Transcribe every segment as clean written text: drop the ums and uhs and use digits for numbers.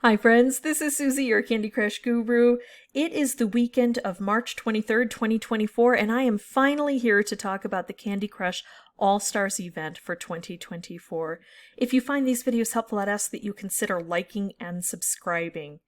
Hi friends, this is Suzy, your Candy Crush guru. It is the weekend of March 23rd, 2024, and I am finally here to talk about the Candy Crush All-Stars event for 2024. If you find these videos helpful, I'd ask that you consider liking and subscribing.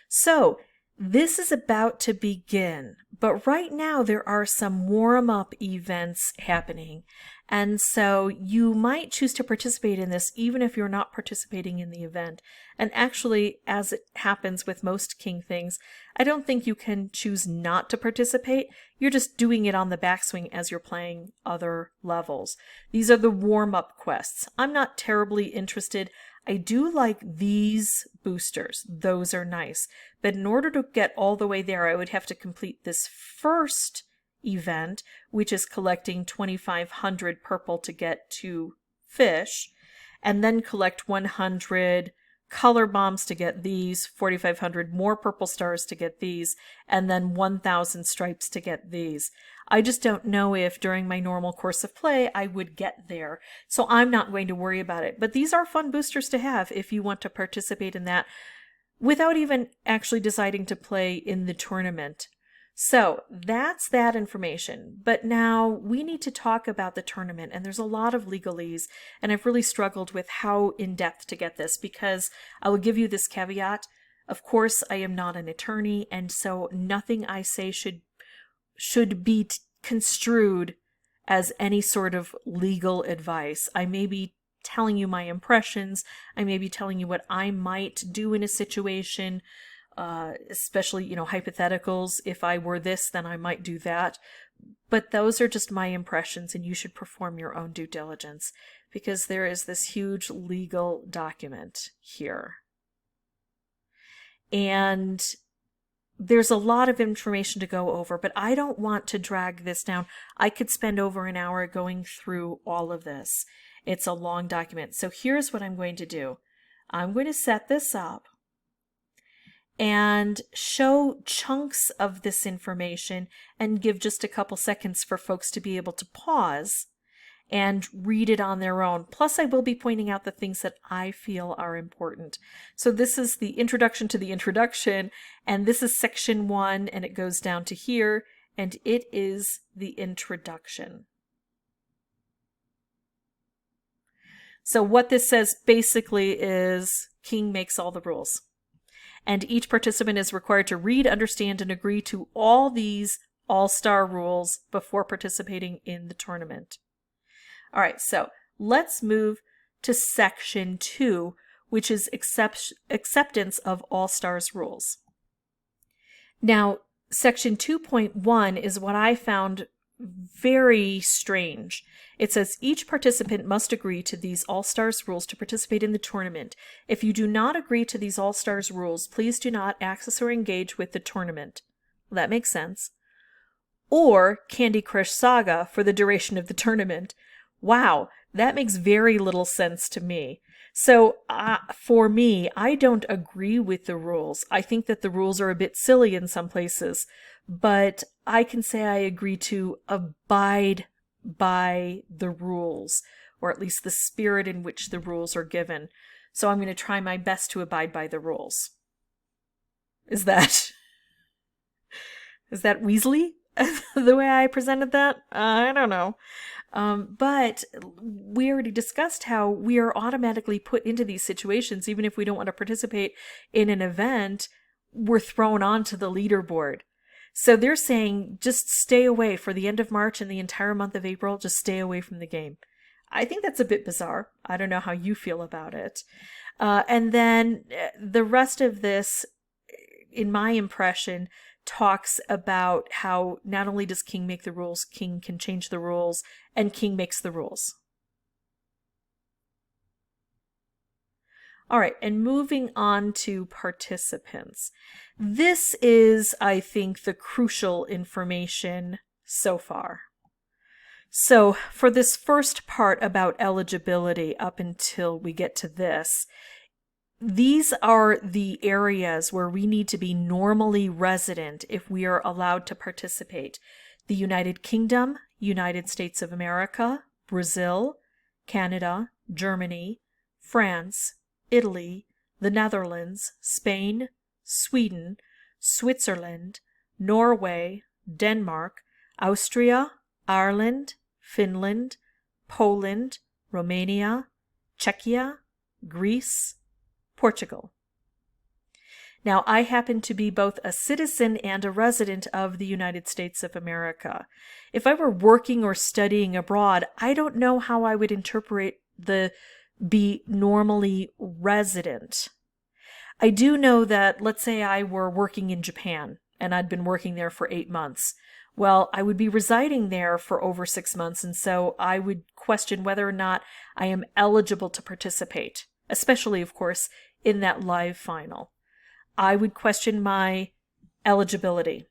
So, this is about to begin, but right now there are some warm-up events happening, and so you might choose to participate in this even if you're not participating in the event. And actually, as it happens with most King things, I don't think you can choose not to participate. You're just doing it on the backswing as you're playing other levels. These are the warm-up quests. I'm not terribly interested. I do like these boosters. Those are nice. But in order to get all the way there, I would have to complete this first event, which is collecting 2,500 purple to get 2 fish, and then collect 100 color bombs to get these, 4,500 more purple stars to get these, and then 1,000 stripes to get these. I just don't know if during my normal course of play I would get there, so I'm not going to worry about it. But these are fun boosters to have if you want to participate in that without even actually deciding to play in the tournament. So that's that information. But now we need to talk about the tournament, and there's a lot of legalese, and I've really struggled with how in-depth to get this because I will give you this caveat. Of course, I am not an attorney, and so nothing I say should be construed as any sort of legal advice. I may be telling you my impressions. I may be telling you what I might do in a situation. Especially, hypotheticals. If I were this, then I might do that. But those are just my impressions, and you should perform your own due diligence because there is this huge legal document here. And there's a lot of information to go over, but I don't want to drag this down. I could spend over an hour going through all of this. It's a long document. So here's what I'm going to do. I'm going to set this up and show chunks of this information and give just a couple seconds for folks to be able to pause and read it on their own. Plus, I will be pointing out the things that I feel are important. So this is the introduction to the introduction, and this is section 1, and it goes down to here, and it is the introduction. So what this says basically is King makes all the rules. And each participant is required to read, understand, and agree to all these all-star rules before participating in the tournament. All right, so let's move to section 2, which is acceptance of all-stars rules. Now, section 2.1 is what I found very strange. It says each participant must agree to these All-Stars rules to participate in the tournament. If you do not agree to these All-Stars rules, please do not access or engage with the tournament. Well, that makes sense. Or Candy Crush Saga for the duration of the tournament. Wow, that makes very little sense to me. So for me, I don't agree with the rules. I think that the rules are a bit silly in some places, but I can say I agree to abide by the rules, or at least the spirit in which the rules are given. So I'm going to try my best to abide by the rules. Is that Weasley? The way I presented that? I don't know. But we already discussed how we are automatically put into these situations. Even if we don't want to participate in an event, we're thrown onto the leaderboard. So they're saying just stay away for the end of March and the entire month of April, just stay away from the game. I think that's a bit bizarre. I don't know how you feel about it. And then the rest of this, in my impression, talks about how not only does King make the rules, King can change the rules, and King makes the rules. All right, and moving on to participants. This is, I think, the crucial information so far. So for this first part about eligibility up until we get to this, these are the areas where we need to be normally resident if we are allowed to participate. The United Kingdom, United States of America, Brazil, Canada, Germany, France, Italy, the Netherlands, Spain, Sweden, Switzerland, Norway, Denmark, Austria, Ireland, Finland, Poland, Romania, Czechia, Greece, Portugal. Now, I happen to be both a citizen and a resident of the United States of America. If I were working or studying abroad, I don't know how I would interpret the be normally resident. I do know that, let's say I were working in Japan and I'd been working there for 8 months. Well, I would be residing there for over 6 months, and so I would question whether or not I am eligible to participate, especially, of course, in that live final. I would question my eligibility.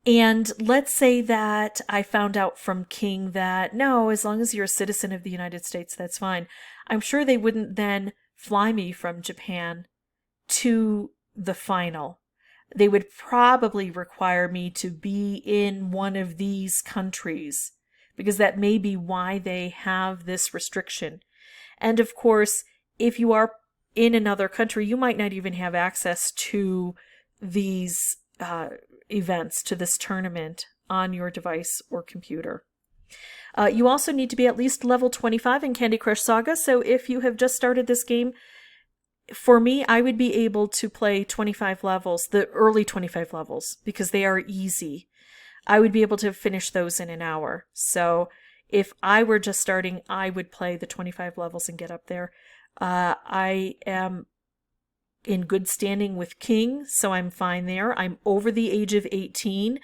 And let's say that I found out from King that, no, as long as you're a citizen of the United States, that's fine. I'm sure they wouldn't then fly me from Japan to the final. They would probably require me to be in one of these countries, because that may be why they have this restriction. And of course, if you are in another country, you might not even have access to these events, to this tournament on your device or computer. You also need to be at least level 25 in Candy Crush Saga, so if you have just started this game, for me, I would be able to play 25 levels, the early 25 levels, because they are easy. I would be able to finish those in an hour. So if I were just starting, I would play the 25 levels and get up there. I am in good standing with King, so I'm fine there. I'm over the age of 18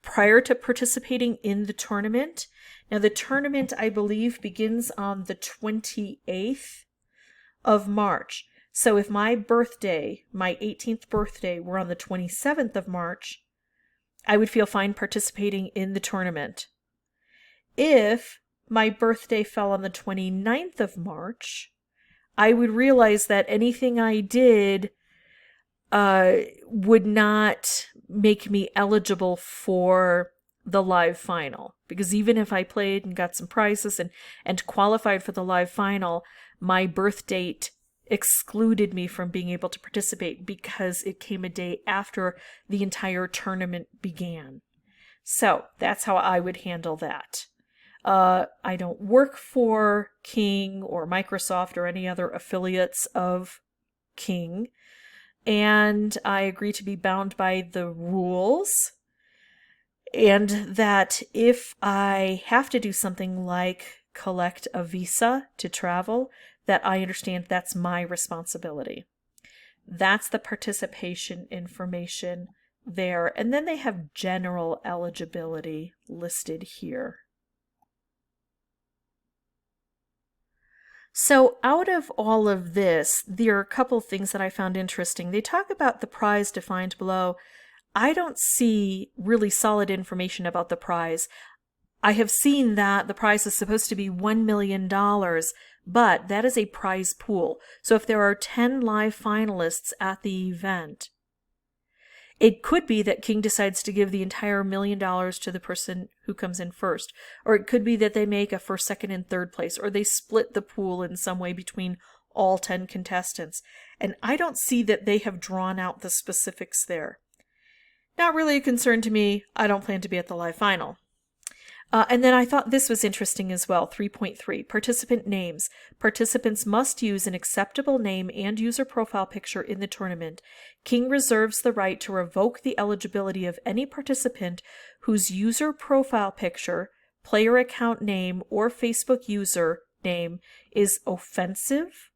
prior to participating in the tournament. Now, the tournament, I believe, begins on the 28th of March. So if my birthday, my 18th birthday, were on the 27th of March, I would feel fine participating in the tournament. If my birthday fell on the 29th of March, I would realize that anything I did would not make me eligible for the live final. Because even if I played and got some prizes and qualified for the live final, my birth date excluded me from being able to participate because it came a day after the entire tournament began. So that's how I would handle that. I don't work for King or Microsoft or any other affiliates of King, and I agree to be bound by the rules, and that if I have to do something like collect a visa to travel, that I understand that's my responsibility. That's the participation information there. And then they have general eligibility listed here. So out of all of this, there are a couple things that I found interesting. They talk about the prize defined below. I don't see really solid information about the prize. I have seen that the prize is supposed to be $1 million, but that is a prize pool. So if there are 10 live finalists at the event, it could be that King decides to give the entire $1 million to the person who comes in first. Or it could be that they make a first, second, and third place, or they split the pool in some way between all 10 contestants. And I don't see that they have drawn out the specifics there. Not really a concern to me. I don't plan to be at the live final. And then I thought this was interesting as well. 3.3, participant names. Participants must use an acceptable name and user profile picture in the tournament. King reserves the right to revoke the eligibility of any participant whose user profile picture, player account name, or Facebook user name is offensive,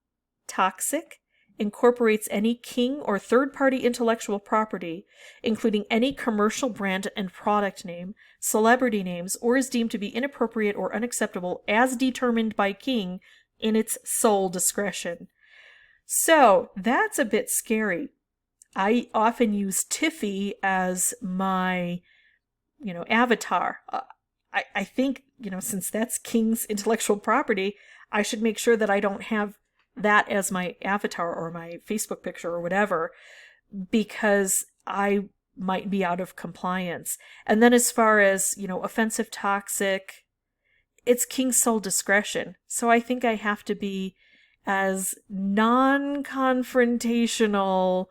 toxic, incorporates any King or third-party intellectual property, including any commercial brand and product name, celebrity names, or is deemed to be inappropriate or unacceptable as determined by King in its sole discretion. So that's a bit scary. I often use Tiffy as my, avatar. I think, since that's King's intellectual property, I should make sure that I don't have that as my avatar or my Facebook picture or whatever, because I might be out of compliance. And then as far as, offensive, toxic, it's King's sole discretion. So I think I have to be as non-confrontational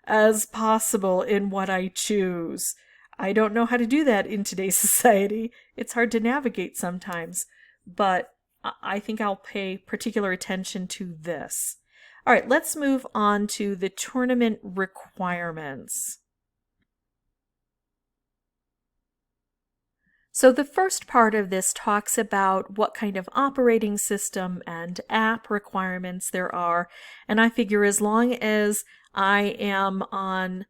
as possible in what I choose. I don't know how to do that in today's society. It's hard to navigate sometimes, but I think I'll pay particular attention to this. All right, let's move on to the tournament requirements. So the first part of this talks about what kind of operating system and app requirements there are, and I figure as long as I am on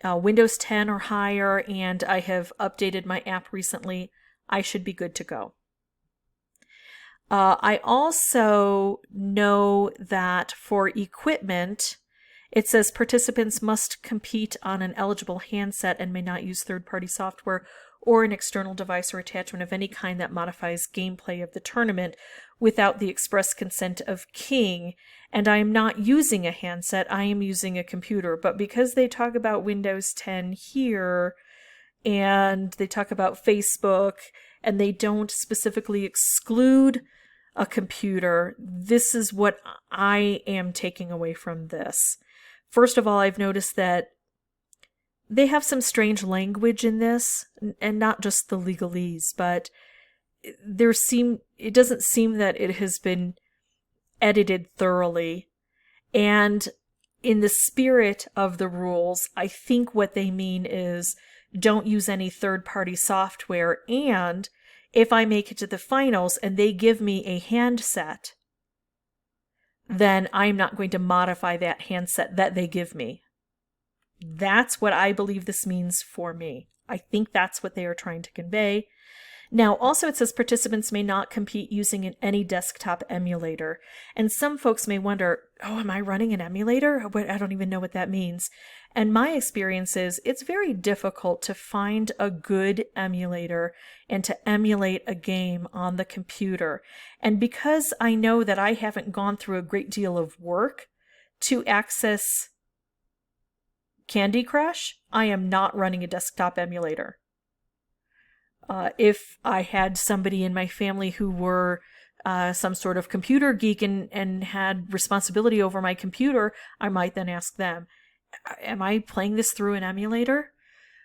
Windows 10 or higher and I have updated my app recently, I should be good to go. I also know that for equipment, it says participants must compete on an eligible handset and may not use third-party software or an external device or attachment of any kind that modifies gameplay of the tournament without the express consent of King. And I am not using a handset, I am using a computer. But because they talk about Windows 10 here, and they talk about Facebook, and they don't specifically exclude a computer, this is what I am taking away from this. First of all, I've noticed that they have some strange language in this, and not just the legalese, but it doesn't seem that it has been edited thoroughly. And in the spirit of the rules, I think what they mean is don't use any third-party software, and if I make it to the finals and they give me a handset, then I'm not going to modify that handset that they give me. That's what I believe this means for me. I think that's what they are trying to convey. Now, also it says participants may not compete using any desktop emulator. And some folks may wonder, oh, am I running an emulator? I don't even know what that means. And my experience is it's very difficult to find a good emulator and to emulate a game on the computer. And because I know that I haven't gone through a great deal of work to access Candy Crush, I am not running a desktop emulator. If I had somebody in my family who were some sort of computer geek and had responsibility over my computer, I might then ask them, am I playing this through an emulator?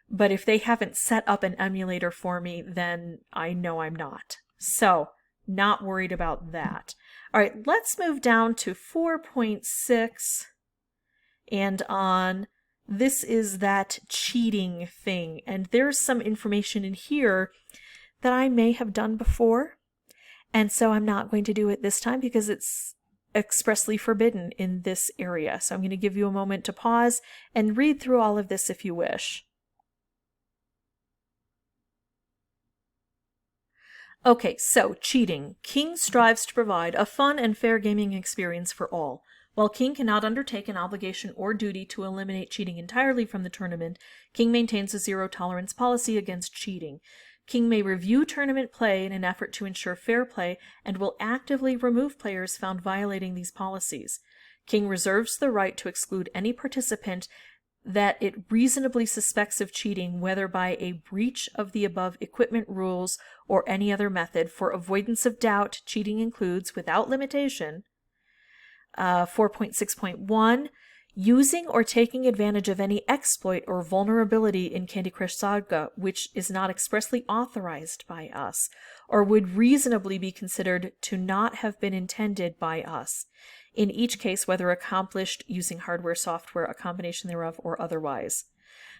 But if they haven't set up an emulator for me, then I know I'm not. So, not worried about that. All right, let's move down to 4.6 and on. This is that cheating thing, and there's some information in here that I may have done before, and so I'm not going to do it this time because it's expressly forbidden in this area. So I'm going to give you a moment to pause and read through all of this if you wish. Okay, so cheating. King strives to provide a fun and fair gaming experience for all. While King cannot undertake an obligation or duty to eliminate cheating entirely from the tournament, King maintains a zero-tolerance policy against cheating. King may review tournament play in an effort to ensure fair play and will actively remove players found violating these policies. King reserves the right to exclude any participant that it reasonably suspects of cheating, whether by a breach of the above equipment rules or any other method. For avoidance of doubt, cheating includes, without limitation, 4.6.1, using or taking advantage of any exploit or vulnerability in Candy Crush Saga which is not expressly authorized by us, or would reasonably be considered to not have been intended by us, in each case whether accomplished using hardware, software, a combination thereof, or otherwise.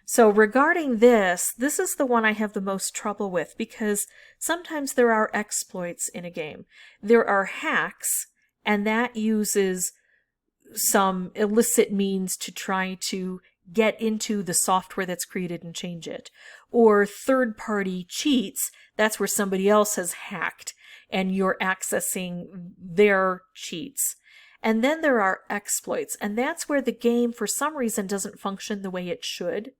So regarding this is the one I have the most trouble with, because sometimes there are exploits in a game. There are hacks, and that uses some illicit means to try to get into the software that's created and change it. Or third-party cheats, that's where somebody else has hacked and you're accessing their cheats. And then there are exploits, and that's where the game for some reason doesn't function the way it should,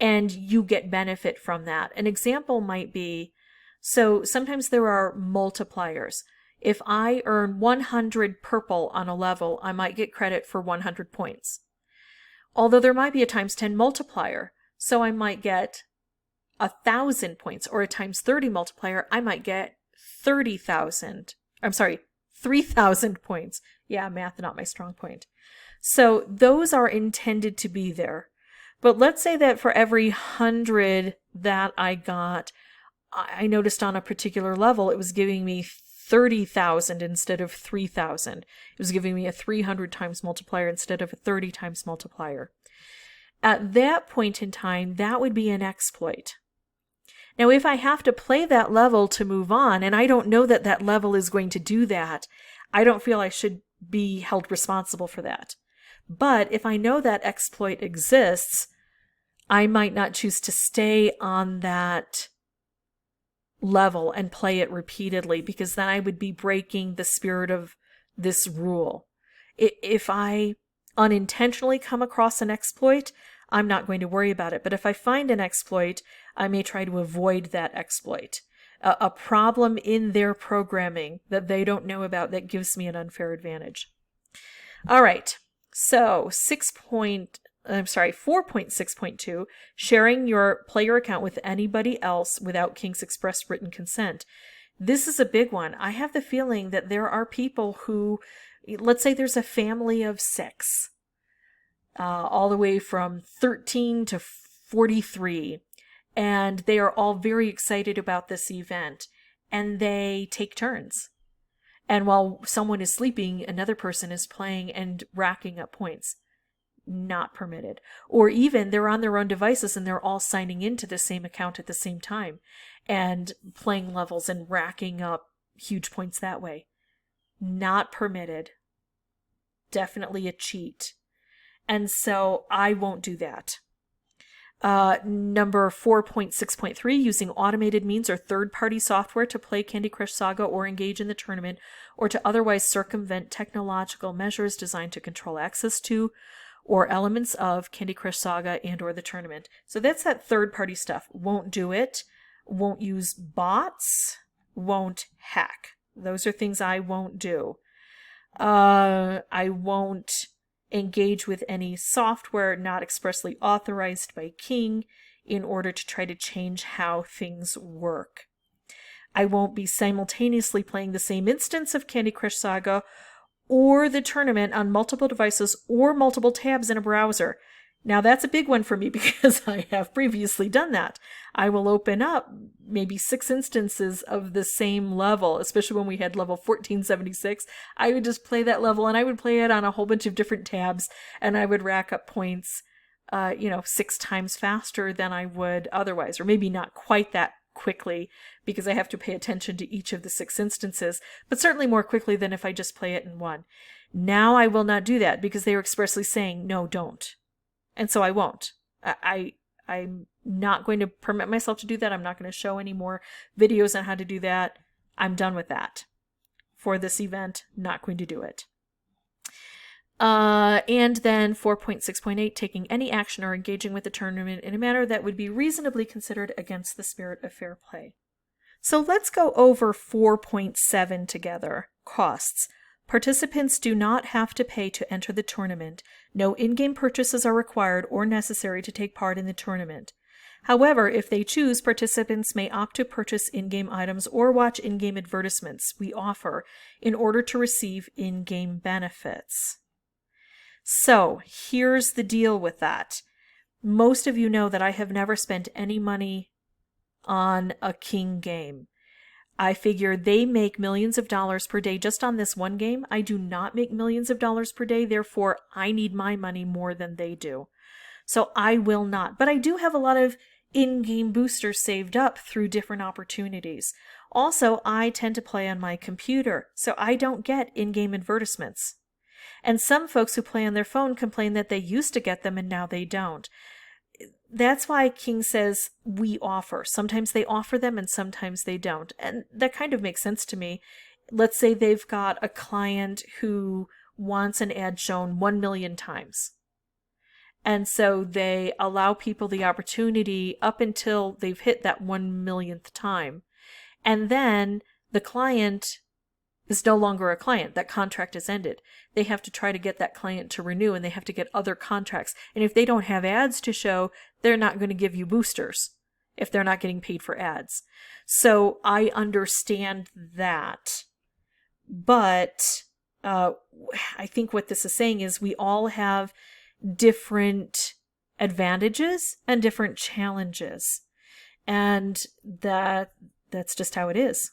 and you get benefit from that. An example might be, so sometimes there are multipliers. If I earn 100 purple on a level, I might get credit for 100 points. Although there might be a times 10 multiplier, so I might get 1,000 points, or a times 30 multiplier, I might get 30,000. I'm sorry, 3,000 points. Yeah, math, not my strong point. So those are intended to be there. But let's say that for every 100 that I got, I noticed on a particular level, it was giving me 30,000 instead of 3,000. It was giving me a 300 times multiplier instead of a 30 times multiplier. At that point in time, that would be an exploit. Now, if I have to play that level to move on, and I don't know that that level is going to do that, I don't feel I should be held responsible for that. But if I know that exploit exists, I might not choose to stay on that level and play it repeatedly, because then I would be breaking the spirit of this rule. If I unintentionally come across an exploit, I'm not going to worry about it. But if I find an exploit, I may try to avoid that exploit. A problem in their programming that they don't know about that gives me an unfair advantage. All right, so 4.6.2, sharing your player account with anybody else without King's express written consent. This is a big one. I have the feeling that there are people who, let's say there's a family of 6, all the way from 13 to 43, and they are all very excited about this event, and they take turns. And while someone is sleeping, another person is playing and racking up points. Not permitted. Or even they're on their own devices and they're all signing into the same account at the same time and playing levels and racking up huge points that way. Not permitted. Definitely a cheat. And so I won't do that. Number 4.6.3, using automated means or third-party software to play Candy Crush Saga or engage in the tournament, or to otherwise circumvent technological measures designed to control access to or elements of Candy Crush Saga and or the tournament. So that's that third-party stuff. Won't do it. Won't use bots. Won't hack. Those are things I won't do. I won't engage with any software not expressly authorized by King in order to try to change how things work. I won't be simultaneously playing the same instance of Candy Crush Saga or the tournament on multiple devices or multiple tabs in a browser. Now that's a big one for me because I have previously done that. I will open up maybe 6 instances of the same level, especially when we had level 1476. I would just play that level and I would play it on a whole bunch of different tabs and I would rack up points, 6 times faster than I would otherwise, or maybe not quite that quickly because I have to pay attention to each of the 6 instances, but certainly more quickly than if I just play it in one. Now I will not do that because they are expressly saying, no, don't. And so I won't. I'm not going to permit myself to do that. I'm not going to show any more videos on how to do that. I'm done with that. For this event, not going to do it. And then 4.6.8, taking any action or engaging with the tournament in a manner that would be reasonably considered against the spirit of fair play. So let's go over 4.7 together. Costs. Participants do not have to pay to enter the tournament. No in-game purchases are required or necessary to take part in the tournament. However, if they choose, participants may opt to purchase in-game items or watch in-game advertisements we offer in order to receive in-game benefits. So, here's the deal with that. Most of you know that I have never spent any money on a King game. I figure they make millions of dollars per day just on this one game. I do not make millions of dollars per day, therefore I need my money more than they do. So I will not. But I do have a lot of in-game boosters saved up through different opportunities. Also, I tend to play on my computer, so I don't get in-game advertisements. And some folks who play on their phone complain that they used to get them and now they don't. That's why King says we offer. Sometimes they offer them and sometimes they don't. And that kind of makes sense to me. Let's say they've got a client who wants an ad shown 1 million times. And so they allow people the opportunity up until they've hit that 1 millionth time. And then the client is no longer a client. That contract is ended. They have to try to get that client to renew and they have to get other contracts. And if they don't have ads to show, they're not going to give you boosters if they're not getting paid for ads. So I understand that. But I think what this is saying is we all have different advantages and different challenges. And that's just how it is.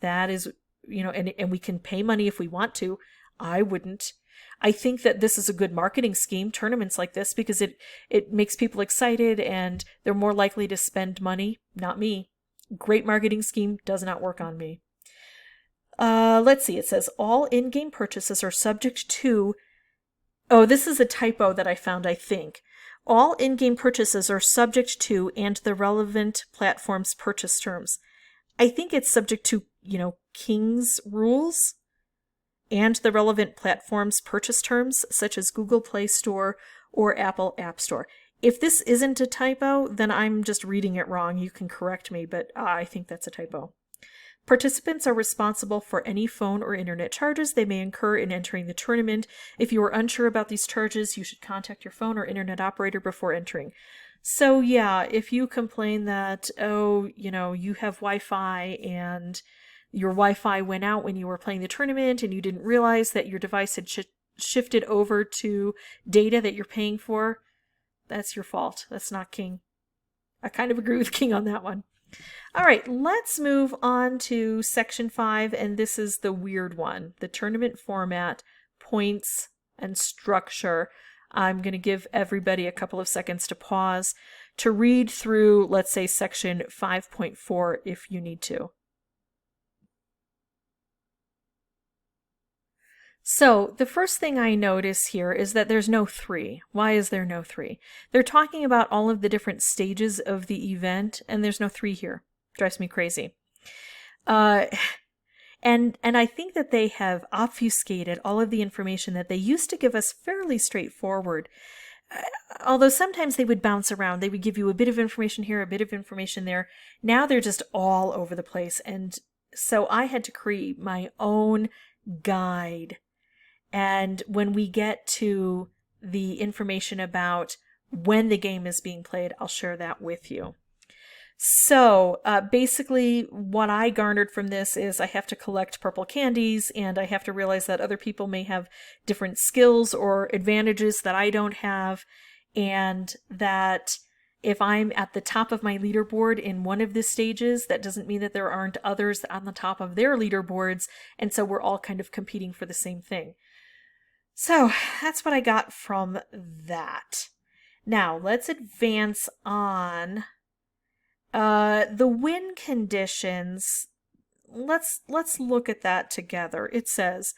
That is, and we can pay money if we want to. I wouldn't. I think that this is a good marketing scheme, tournaments like this, because it makes people excited and they're more likely to spend money. Not me. Great marketing scheme, does not work on me. Let's see. It says all in-game purchases are subject to... Oh, this is a typo that I found, I think. All in-game purchases are subject to and the relevant platform's purchase terms. I think it's subject to, King's rules and the relevant platform's purchase terms, such as Google Play Store or Apple App Store. If this isn't a typo, then I'm just reading it wrong. You can correct me, but I think that's a typo. Participants are responsible for any phone or internet charges they may incur in entering the tournament. If you are unsure about these charges, you should contact your phone or internet operator before entering. So yeah, if you complain that, you have Wi-Fi and your Wi-Fi went out when you were playing the tournament and you didn't realize that your device had shifted over to data that you're paying for, that's your fault. That's not King. I kind of agree with King on that one. All right, let's move on to section 5, and this is the weird one, the tournament format, points, and structure. I'm going to give everybody a couple of seconds to pause to read through, let's say, section 5.4 if you need to. So the first thing I notice here is that there's no 3. Why is there no 3? They're talking about all of the different stages of the event, and there's no 3 here. Drives me crazy. And I think that they have obfuscated all of the information that they used to give us fairly straightforward. Although sometimes they would bounce around. They would give you a bit of information here, a bit of information there. Now they're just all over the place. And so I had to create my own guide. And when we get to the information about when the game is being played, I'll share that with you. So basically what I garnered from this is I have to collect purple candies, and I have to realize that other people may have different skills or advantages that I don't have, and that if I'm at the top of my leaderboard in one of the stages, that doesn't mean that there aren't others on the top of their leaderboards, and so we're all kind of competing for the same thing. So that's what I got from that. Now let's advance on. The win conditions, let's look at that together. It says,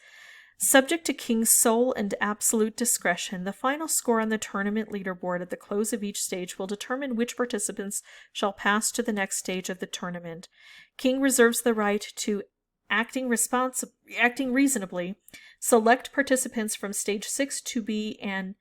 subject to King's sole and absolute discretion, the final score on the tournament leaderboard at the close of each stage will determine which participants shall pass to the next stage of the tournament. King reserves the right to, acting reasonably, select participants from stage 6 to be an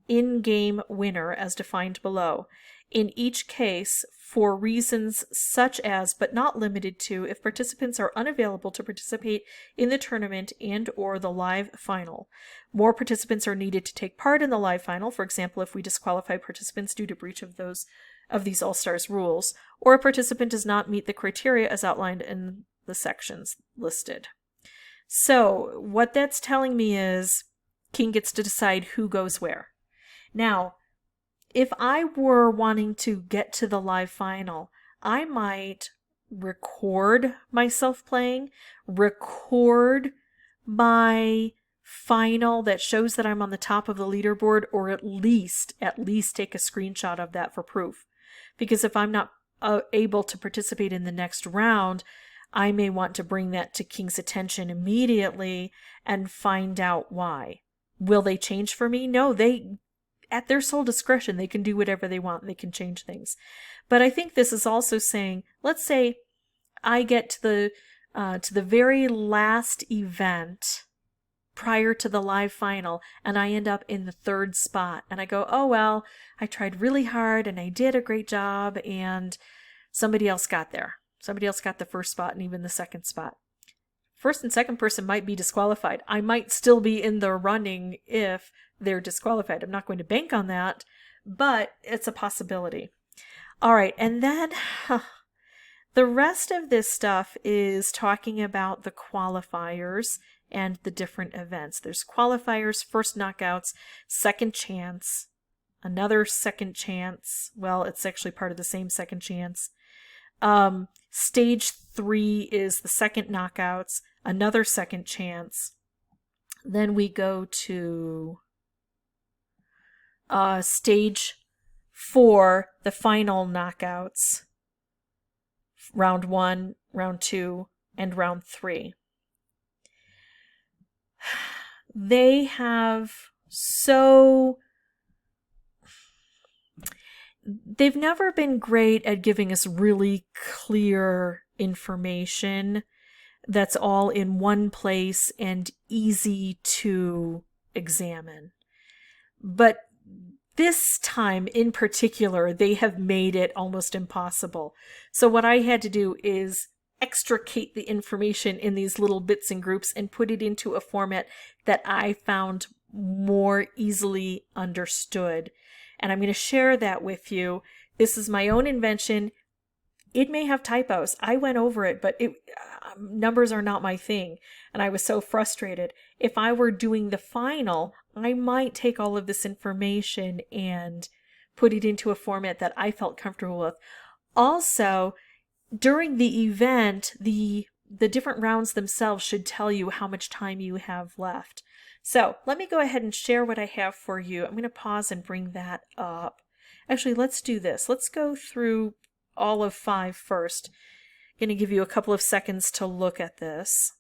in-game winner as defined below. In each case, for reasons such as, but not limited to, if participants are unavailable to participate in the tournament and or the live final. More participants are needed to take part in the live final, for example, if we disqualify participants due to breach of these All-Stars rules, or a participant does not meet the criteria as outlined in the sections listed. So, what that's telling me is King gets to decide who goes where. Now, if I were wanting to get to the live final, I might record myself playing, record my final that shows that I'm on the top of the leaderboard, or at least take a screenshot of that for proof. Because if I'm not able to participate in the next round, I may want to bring that to King's attention immediately and find out why. Will they change for me? No, at their sole discretion, they can do whatever they want. They can change things. But I think this is also saying, let's say I get to the very last event prior to the live final, and I end up in the 3rd spot. And I go, oh, well, I tried really hard and I did a great job, and somebody else got there. Somebody else got the 1st spot and even the 2nd spot. 1st and 2nd person might be disqualified. I might still be in the running if they're disqualified. I'm not going to bank on that, but it's a possibility. All right, and then The rest of this stuff is talking about the qualifiers and the different events. There's qualifiers, first knockouts, second chance, another second chance. Well, it's actually part of the same second chance. Stage 3 is the second knockouts, another second chance. Then we go to stage 4, the final knockouts, round 1, round 2, and round 3. They've never been great at giving us really clear information that's all in one place and easy to examine. But this time in particular, they have made it almost impossible. So what I had to do is extricate the information in these little bits and groups and put it into a format that I found more easily understood. And I'm going to share that with you. This is my own invention. It may have typos. I went over it, but numbers are not my thing. And I was so frustrated. If I were doing the final, I might take all of this information and put it into a format that I felt comfortable with. Also, during the event, the different rounds themselves should tell you how much time you have left. So let me go ahead and share what I have for you. I'm going to pause and bring that up. Actually, let's do this. Let's go through all of 5 first. I'm going to give you a couple of seconds to look at this.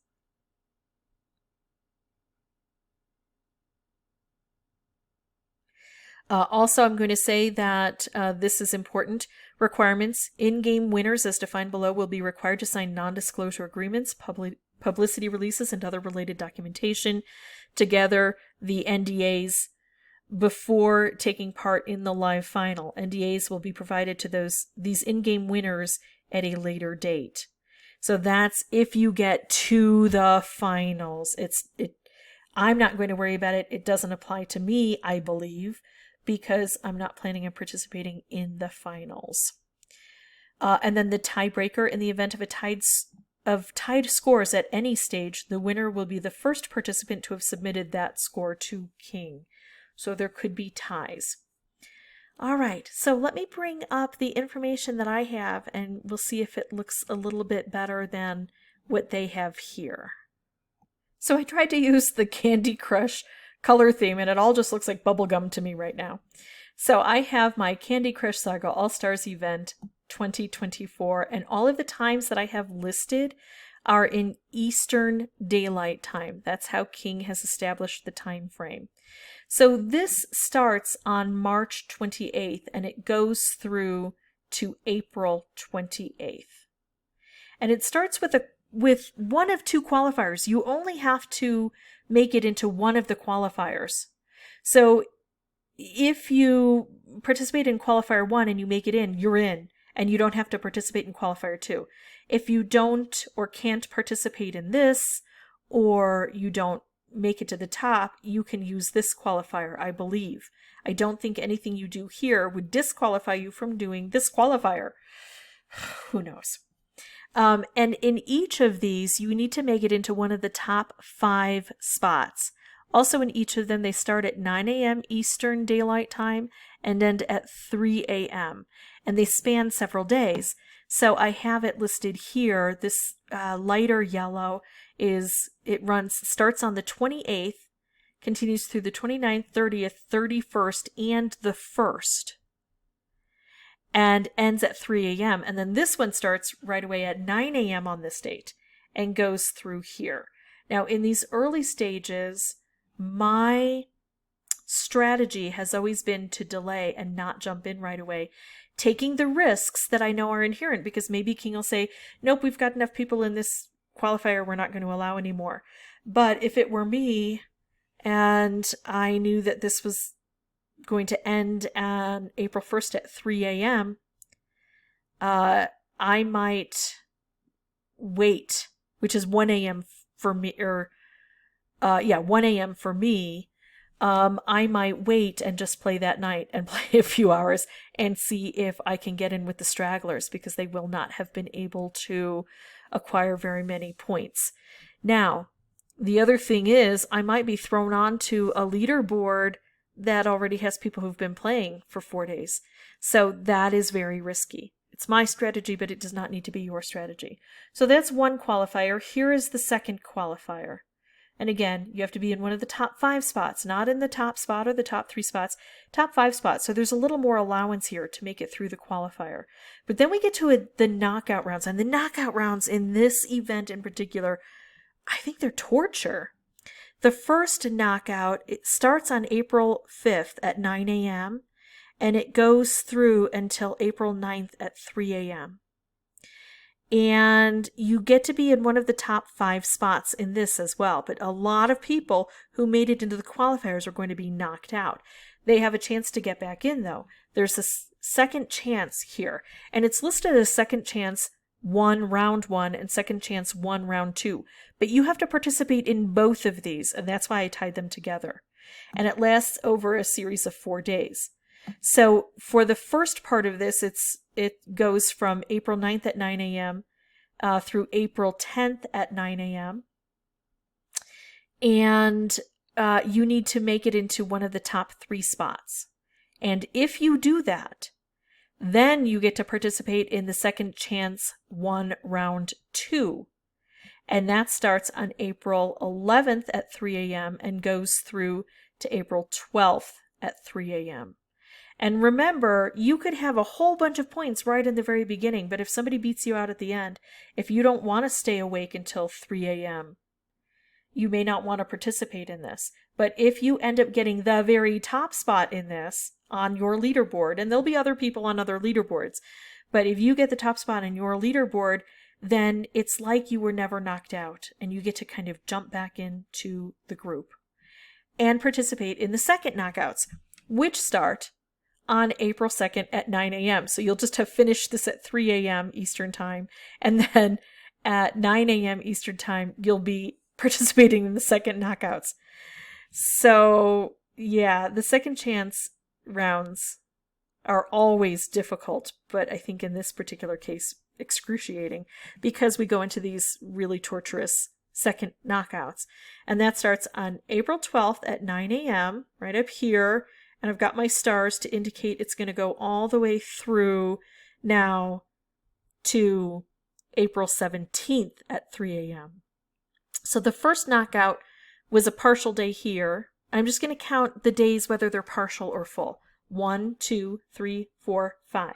Also, I'm going to say that this is important. Requirements. In-game winners as defined below will be required to sign non-disclosure agreements, publicity releases, and other related documentation. Together, the NDAs before taking part in the live final. NDAs will be provided to these in-game winners at a later date. So that's if you get to the finals. I'm not going to worry about it. It doesn't apply to me, I believe, because I'm not planning on participating in the finals. And then the tiebreaker. In the event of tied scores at any stage, the winner will be the first participant to have submitted that score to King. So there could be ties. All right, so let me bring up the information that I have and we'll see if it looks a little bit better than what they have here. So I tried to use the Candy Crush color theme and it all just looks like bubblegum to me right now. So I have my Candy Crush Saga All-Stars event 2024 and all of the times that I have listed are in Eastern Daylight Time. That's how King has established the time frame. So this starts on March 28th and it goes through to April 28th. And it starts with one of 2 qualifiers. You only have to make it into one of the qualifiers. So if you participate in qualifier 1 and you make it in, you're in, and you don't have to participate in qualifier 2. If you don't or can't participate in this, or you don't make it to the top, you can use this qualifier, I believe. I don't think anything you do here would disqualify you from doing this qualifier. Who knows? And in each of these, you need to make it into one of the top 5 spots. Also in each of them, they start at 9 a.m. Eastern Daylight Time and end at 3 a.m. And they span several days. So I have it listed here. This lighter yellow starts on the 28th, continues through the 29th, 30th, 31st, and the 1st. And ends at 3 a.m. And then this one starts right away at 9 a.m. on this date and goes through here. Now, in these early stages, my strategy has always been to delay and not jump in right away, taking the risks that I know are inherent, because maybe King will say, nope, we've got enough people in this qualifier, we're not going to allow any more. But if it were me and I knew that this was going to end on April 1st at 3 a.m., I might wait, which is 1 a.m. for me, 1 a.m. for me, I might wait and just play that night and play a few hours and see if I can get in with the stragglers, because they will not have been able to acquire very many points. Now, the other thing is I might be thrown onto a leaderboard that already has people who've been playing for 4 days. So that is very risky. It's my strategy, but it does not need to be your strategy. So that's one qualifier. Here is the second qualifier. And again, you have to be in one of the top 5 spots, not in the top spot or the top 3 spots, top 5 spots. So there's a little more allowance here to make it through the qualifier. But then we get to the knockout rounds. And the knockout rounds in this event in particular, I think they're torture. The first knockout, it starts on April 5th at 9 a.m. and it goes through until April 9th at 3 a.m. And you get to be in one of the top 5 spots in this as well. But a lot of people who made it into the qualifiers are going to be knocked out. They have a chance to get back in, though. There's a second chance here. And it's listed as second chance 1 round 1 and second chance 1 round 2. But you have to participate in both of these, and that's why I tied them together. And it lasts over a series of 4 days. So for the first part of this, it goes from April 9th at 9 a.m. Through April 10th at 9 a.m. And you need to make it into one of the top 3 spots. And if you do that, then you get to participate in the second chance 1 round 2. And that starts on April 11th at 3 a.m. and goes through to April 12th at 3 a.m. And remember, you could have a whole bunch of points right in the very beginning, but if somebody beats you out at the end, if you don't want to stay awake until 3 a.m., you may not want to participate in this. But if you end up getting the very top spot in this on your leaderboard, and there'll be other people on other leaderboards, but if you get the top spot in your leaderboard, then it's like you were never knocked out, and you get to kind of jump back into the group and participate in the second knockouts, which start on April 2nd at 9 a.m. So you'll just have finished this at 3 a.m. Eastern Time, and then at 9 a.m. Eastern Time, you'll be participating in the second knockouts. So yeah, the second chance rounds are always difficult, but I think in this particular case, excruciating, because we go into these really torturous second knockouts. And that starts on April 12th at 9 a.m. right up here. And I've got my stars to indicate it's going to go all the way through now to April 17th at 3 a.m. So the first knockout was a partial day here. I'm just going to count the days whether they're partial or full. 1, 2, 3, 4, 5.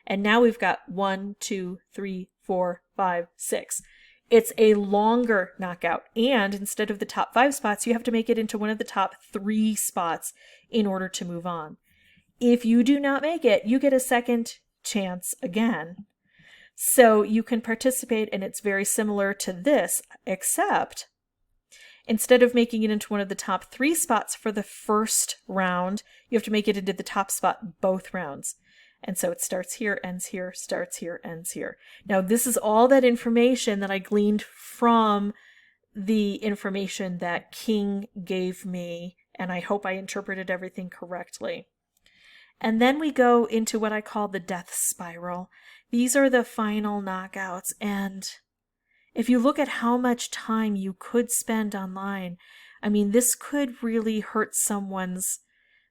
And now we've got 1, 2, 3, 4, 5, 6. It's a longer knockout. And instead of the top 5 spots, you have to make it into one of the top 3 spots in order to move on. If you do not make it, you get a second chance again. So you can participate, and it's very similar to this, except instead of making it into one of the top 3 spots for the first round, you have to make it into the top spot both rounds. And so it starts here, ends here, starts here, ends here. Now, this is all that information that I gleaned from the information that King gave me, and I hope I interpreted everything correctly. And then we go into what I call the death spiral. These are the final knockouts, and if you look at how much time you could spend online, I mean, this could really hurt someone's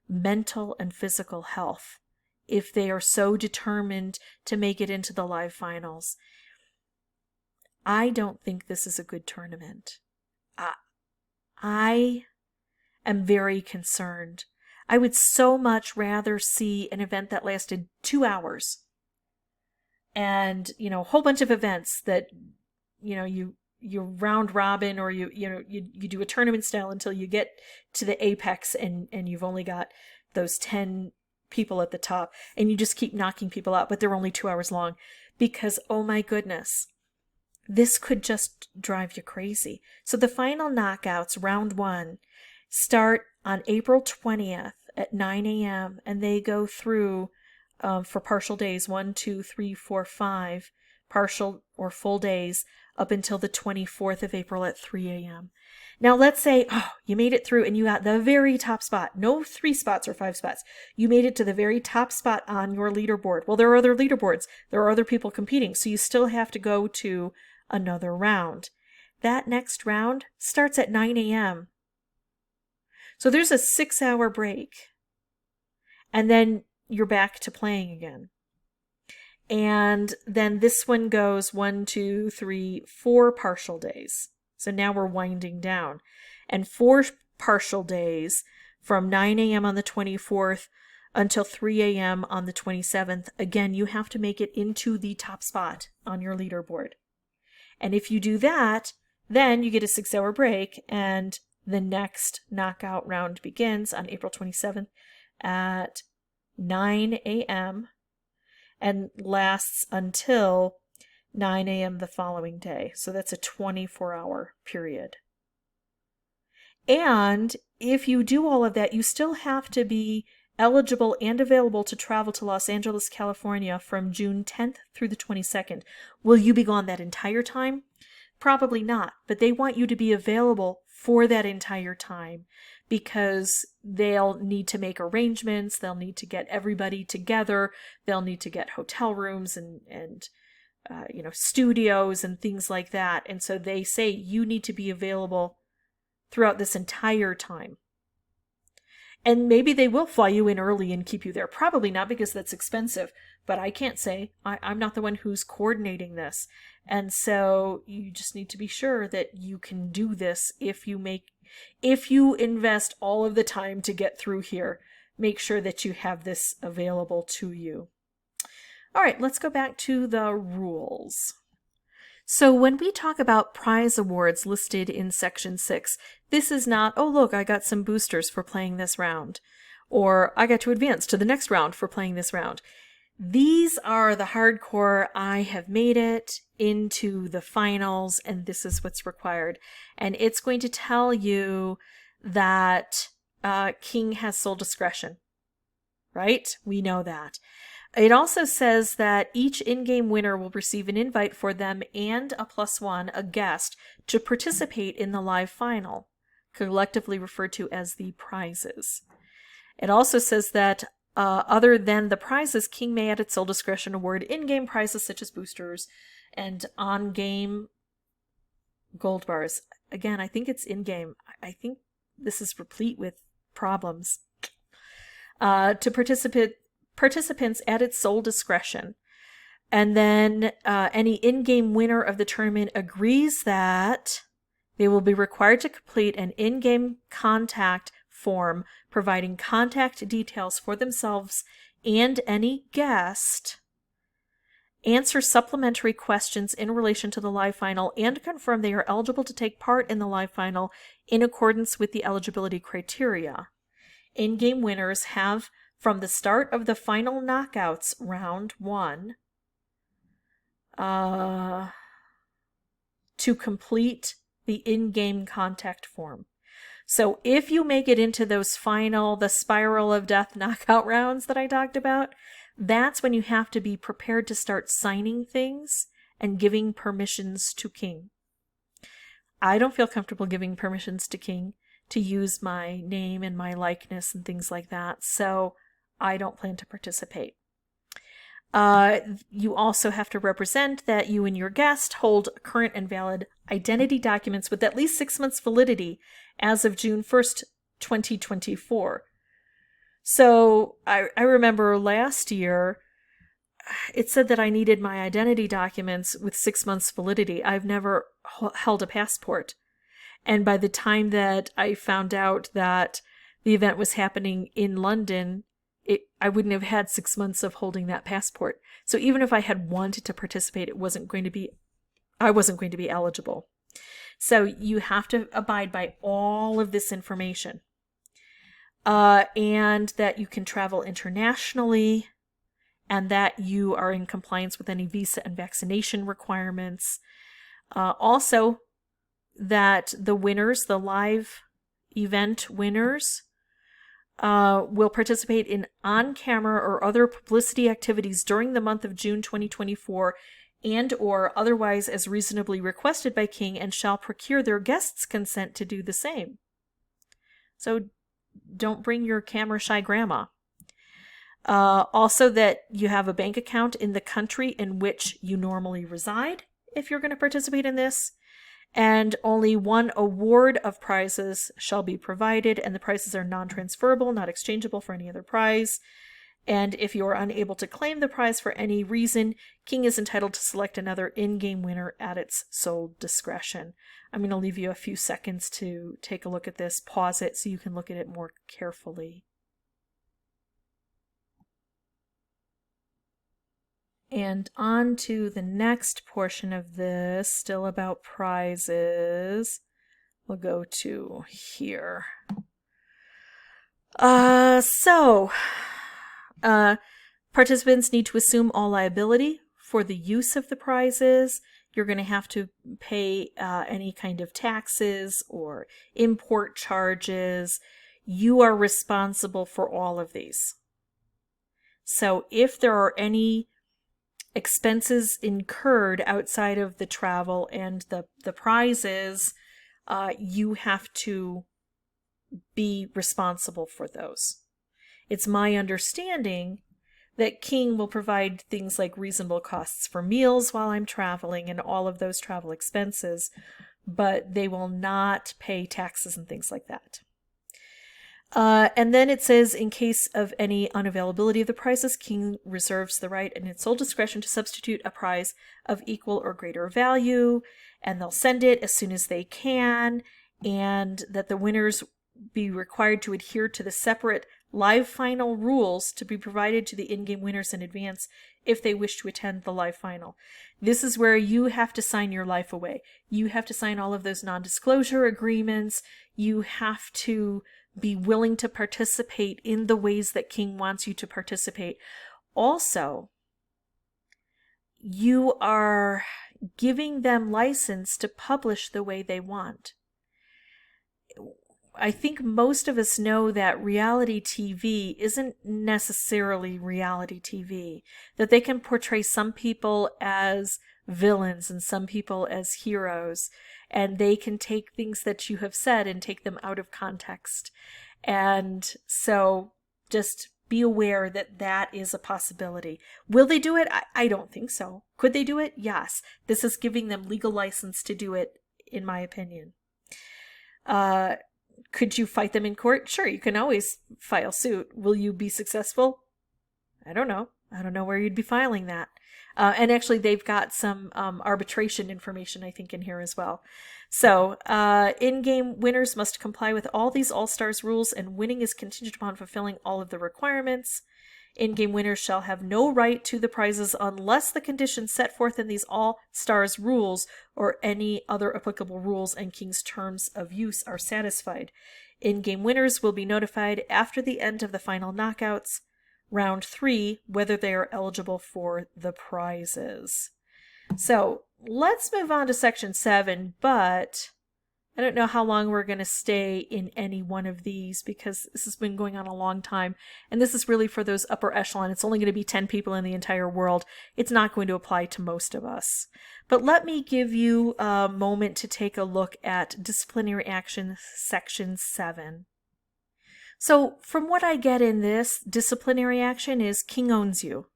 mental and physical health if they are so determined to make it into the live finals. I don't think this is a good tournament. I am very concerned. I would so much rather see an event that lasted 2 hours and, a whole bunch of events that, you round robin, or you do a tournament style until you get to the apex and you've only got those 10 people at the top and you just keep knocking people out, but they're only 2 hours long, because, oh my goodness, this could just drive you crazy. So the final knockouts, round 1, start on April 20th at 9 a.m. and they go through for partial days 1, 2, 3, 4, 5, partial or full days up until the 24th of April at 3 a.m. Now, let's say, you made it through and you got the very top spot. No 3 spots or 5 spots. You made it to the very top spot on your leaderboard. Well, there are other leaderboards. There are other people competing, so you still have to go to another round. That next round starts at 9 a.m. So there's a 6-hour break. And then you're back to playing again. And then this one goes 1, 2, 3, 4 partial days. So now we're winding down. And 4 partial days from 9 a.m. on the 24th until 3 a.m. on the 27th. Again, you have to make it into the top spot on your leaderboard. And if you do that, then you get a 6-hour break, and the next knockout round begins on April 27th at 9 a.m. and lasts until 9 a.m. the following day. So that's a 24-hour period. And if you do all of that, you still have to be eligible and available to travel to Los Angeles, California from June 10th through the 22nd. Will you be gone that entire time? Probably not, but they want you to be available for that entire time because they'll need to make arrangements, they'll need to get everybody together, they'll need to get hotel rooms and studios and things like that. And so they say you need to be available throughout this entire time. And maybe they will fly you in early and keep you there. Probably not, because that's expensive. But I can't say. I'm not the one who's coordinating this. And so you just need to be sure that you can do this if you invest all of the time to get through here. Make sure that you have this available to you. All right, let's go back to the rules. So when we talk about prize awards listed in Section 6, this is not, oh look, I got some boosters for playing this round, or I got to advance to the next round for playing this round. These are the hardcore, I have made it into the finals and this is what's required. And it's going to tell you that King has sole discretion, right? We know that. It also says that each in-game winner will receive an invite for them and a +1, a guest, to participate in the live final, collectively referred to as the prizes. It also says that other than the prizes, King may at its sole discretion award in-game prizes such as boosters and on-game gold bars. Again, I think it's in-game. I think this is replete with problems. To participants at its sole discretion. And then any in-game winner of the tournament agrees that they will be required to complete an in-game contact form providing contact details for themselves and any guest, answer supplementary questions in relation to the live final, and confirm they are eligible to take part in the live final in accordance with the eligibility criteria. In-game winners have, from the start of the final knockouts, round 1, to complete the in-game contact form. So if you make it into those final, the spiral of death knockout rounds that I talked about, that's when you have to be prepared to start signing things and giving permissions to King. I don't feel comfortable giving permissions to King to use my name and my likeness and things like that, so I don't plan to participate. You also have to represent that you and your guest hold current and valid identity documents with at least 6 months validity as of June 1st, 2024. So I remember last year it said that I needed my identity documents with 6 months validity. I've never held a passport. And by the time that I found out that the event was happening in London, I wouldn't have had 6 months of holding that passport. So even if I had wanted to participate, I wasn't going to be eligible. So you have to abide by all of this information. And that you can travel internationally, and that you are in compliance with any visa and vaccination requirements. Also, that the winners, the live event winners, will participate in on-camera or other publicity activities during the month of June 2024 and or otherwise as reasonably requested by king, and shall procure their guests' consent to do the same. So don't bring your camera shy grandma. Also that you have a bank account in the country in which you normally reside if you're going to participate in this, and only one award of prizes shall be provided, and the prizes are non-transferable, not exchangeable for any other prize. And if you are unable to claim the prize for any reason, king is entitled to select another in-game winner at its sole discretion. I'm going to leave you a few seconds to take a look at this, pause it so you can look at it more carefully. And on to the next portion of this, still about prizes. We'll go to here. Participants need to assume all liability for the use of the prizes. You're going to have to pay any kind of taxes or import charges. You are responsible for all of these. So if there are any expenses incurred outside of the travel and the prizes, you have to be responsible for those. It's my understanding that king will provide things like reasonable costs for meals while I'm traveling and all of those travel expenses, but they will not pay taxes and things like that. And then it says, in case of any unavailability of the prizes, king reserves the right in its sole discretion to substitute a prize of equal or greater value, and they'll send it as soon as they can, and that the winners be required to adhere to the separate live final rules to be provided to the in-game winners in advance if they wish to attend the live final. This is where you have to sign your life away. You have to sign all of those non-disclosure agreements. You have to be willing to participate in the ways that king wants you to participate. Also, you are giving them license to publish the way they want. I think most of us know that reality TV isn't necessarily reality TV, that they can portray some people as villains and some people as heroes, and they can take things that you have said and take them out of context. And so just be aware that that is a possibility. Will they do it? I don't think so. Could they do it? Yes. This is giving them legal license to do it, in my opinion. Could you fight them in court? Sure, you can always file suit. Will you be successful? I don't know. I don't know where you'd be filing that. And actually, they've got some arbitration information, I think, in here as well. So, in-game winners must comply with all these All-Stars rules, and winning is contingent upon fulfilling all of the requirements. In-game winners shall have no right to the prizes unless the conditions set forth in these All-Stars rules or any other applicable rules and King's terms of use are satisfied. In-game winners will be notified after the end of the final knockouts, round 3, whether they are eligible for the prizes. So let's move on to section 7, but I don't know how long we're going to stay in any one of these because this has been going on a long time, and this is really for those upper echelon. It's only going to be 10 people in the entire world. It's not going to apply to most of us. But let me give you a moment to take a look at disciplinary action section 7. So from what I get in this, disciplinary action is king owns you.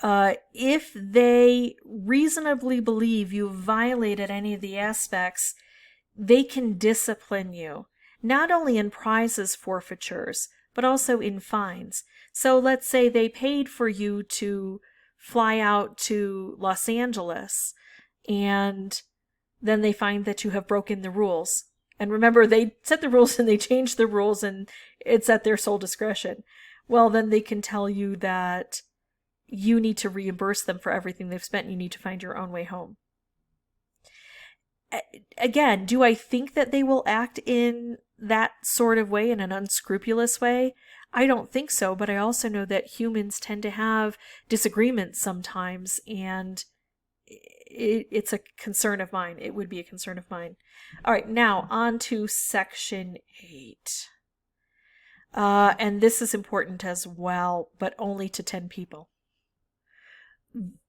If they reasonably believe you've violated any of the aspects, they can discipline you, not only in prizes forfeitures, but also in fines. So let's say they paid for you to fly out to Los Angeles, and then they find that you have broken the rules. And remember, they set the rules and they change the rules, and it's at their sole discretion. Well, then they can tell you that you need to reimburse them for everything they've spent, and you need to find your own way home. Again, do I think that they will act in that sort of way, in an unscrupulous way? I don't think so, but I also know that humans tend to have disagreements sometimes, and it's a concern of mine. It would be a concern of mine. All right, now on to section 8. And this is important as well, but only to 10 people.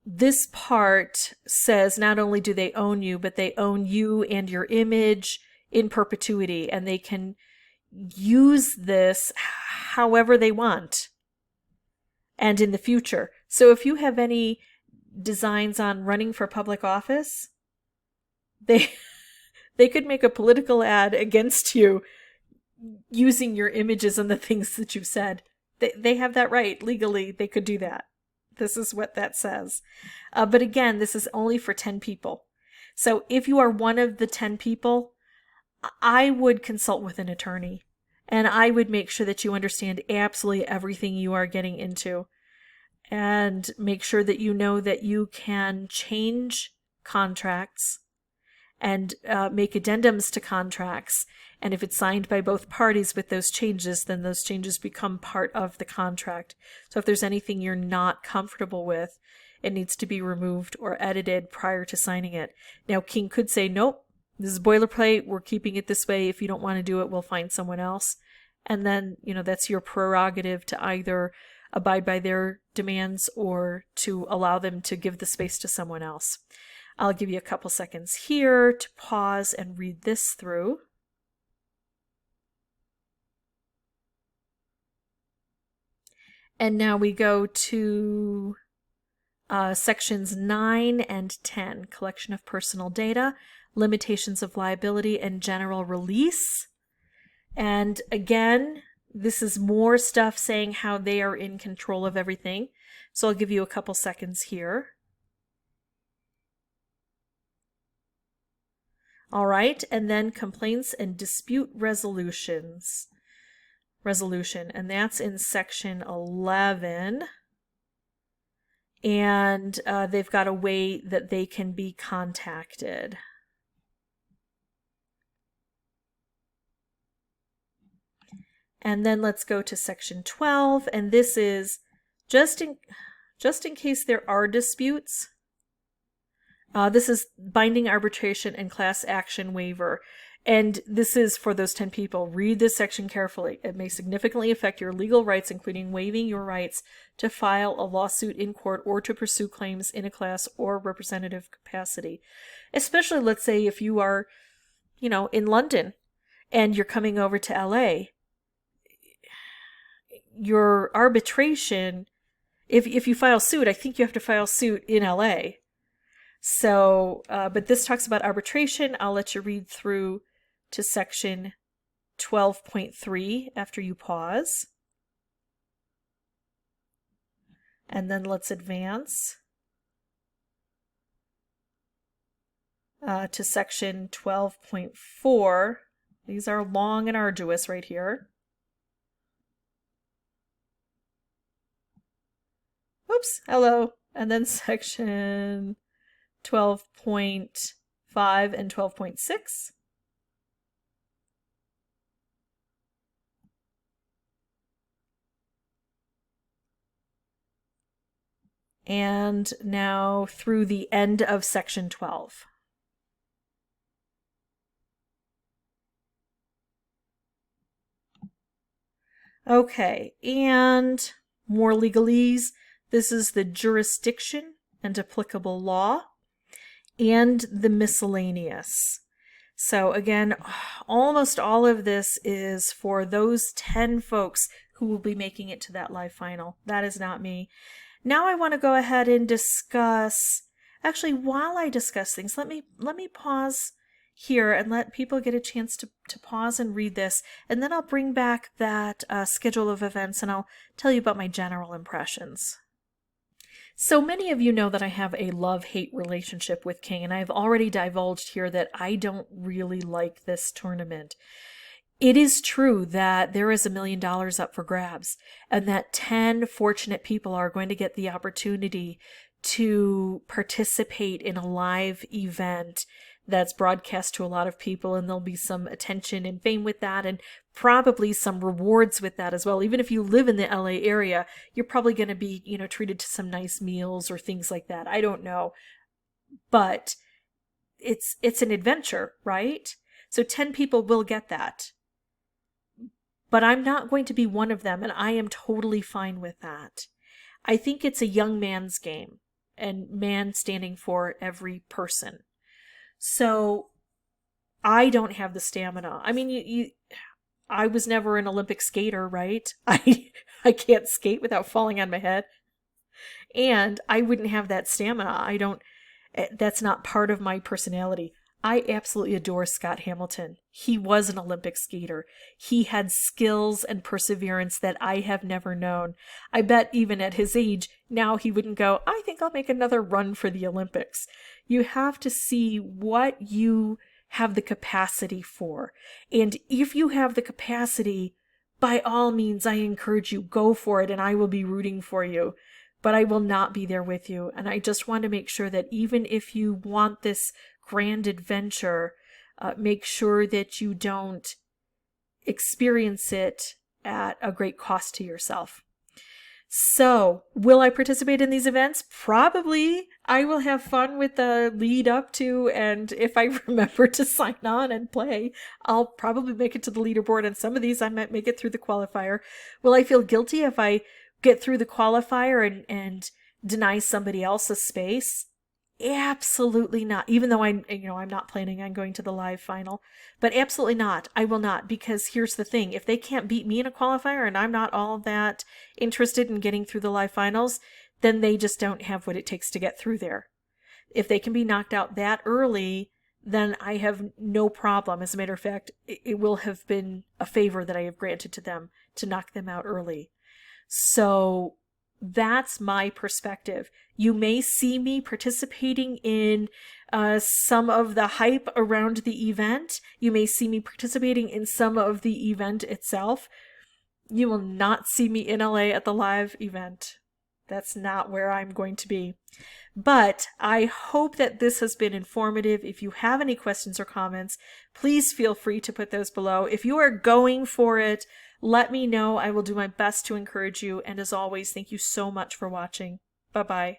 this part says not only do they own you, but they own you and your image in perpetuity, and they can use this however they want and in the future. So if you have any designs on running for public office, they could make a political ad against you using your images and the things that you've said. They have that right legally. They could do that. This is what that says. But again, this is only for 10 people. So if you are one of the 10 people, I would consult with an attorney, and I would make sure that you understand absolutely everything you are getting into, and make sure that you know that you can change contracts and make addendums to contracts. And if it's signed by both parties with those changes, then those changes become part of the contract. So if there's anything you're not comfortable with, it needs to be removed or edited prior to signing it. Now, King could say, nope, this is boilerplate. We're keeping it this way. If you don't want to do it, we'll find someone else. And then, that's your prerogative to either abide by their demands or to allow them to give the space to someone else. I'll give you a couple seconds here to pause and read this through. And now we go to sections 9 and 10, collection of personal data, limitations of liability, and general release. And again, this is more stuff saying how they are in control of everything. So I'll give you a couple seconds here. All right, and then complaints and dispute resolution, and that's in section 11. And they've got a way that they can be contacted. And then let's go to section 12, and this is just in case there are disputes. This is binding arbitration and class action waiver. And this is for those 10 people. Read this section carefully. It may significantly affect your legal rights, including waiving your rights to file a lawsuit in court or to pursue claims in a class or representative capacity. Especially, let's say, if you are, in London and you're coming over to LA. Your arbitration, if you file suit, I think you have to file suit in LA. So, but this talks about arbitration. I'll let you read through to section 12.3 after you pause. And then let's advance to section 12.4. These are long and arduous right here. Oops, hello. And then section 12.5 and 12.6. And now through the end of section 12. Okay, and more legalese. This is the jurisdiction and applicable law, and the miscellaneous. So again, almost all of this is for those 10 folks who will be making it to that live final. That is not me. Now I want to go ahead and discuss, actually while I discuss things, let me pause here and let people get a chance to pause and read this, and then I'll bring back that schedule of events and I'll tell you about my general impressions. So many of you know that I have a love-hate relationship with King, and I've already divulged here that I don't really like this tournament. It is true that there is $1 million up for grabs, and that 10 fortunate people are going to get the opportunity to participate in a live event that's broadcast to a lot of people, and there'll be some attention and fame with that, and probably some rewards with that as well. Even if you live in the LA area, you're probably going to be, treated to some nice meals or things like that. I don't know. But it's an adventure, right? So 10 people will get that. But I'm not going to be one of them, and I am totally fine with that. I think it's a young man's game. and man standing for every person. So I don't have the stamina. I mean, I was never an Olympic skater, right? I can't skate without falling on my head. And I wouldn't have that stamina. That's not part of my personality. I absolutely adore Scott Hamilton. He was an Olympic skater. He had skills and perseverance that I have never known. I bet even at his age, now he wouldn't go, I think I'll make another run for the Olympics. You have to see what you have the capacity for. And if you have the capacity, by all means, I encourage you, go for it, and I will be rooting for you. But I will not be there with you. And I just want to make sure that even if you want this grand adventure, make sure that you don't experience it at a great cost to yourself. So, will I participate in these events? Probably. I will have fun with the lead up to, and if I remember to sign on and play, I'll probably make it to the leaderboard. And some of these I might make it through the qualifier. Will I feel guilty if I get through the qualifier and deny somebody else a space? Absolutely not. Even though I'm not planning on going to the live final, but absolutely not. I will not, because here's the thing. If they can't beat me in a qualifier and I'm not all that interested in getting through the live finals, then they just don't have what it takes to get through there. If they can be knocked out that early, then I have no problem. As a matter of fact, it will have been a favor that I have granted to them to knock them out early. So that's my perspective. You may see me participating in some of the hype around the event. You may see me participating in some of the event itself. You will not see me in LA at the live event. That's not where I'm going to be. But I hope that this has been informative. If you have any questions or comments, please feel free to put those below. If you are going for it, let me know. I will do my best to encourage you. And as always, thank you so much for watching. Bye-bye.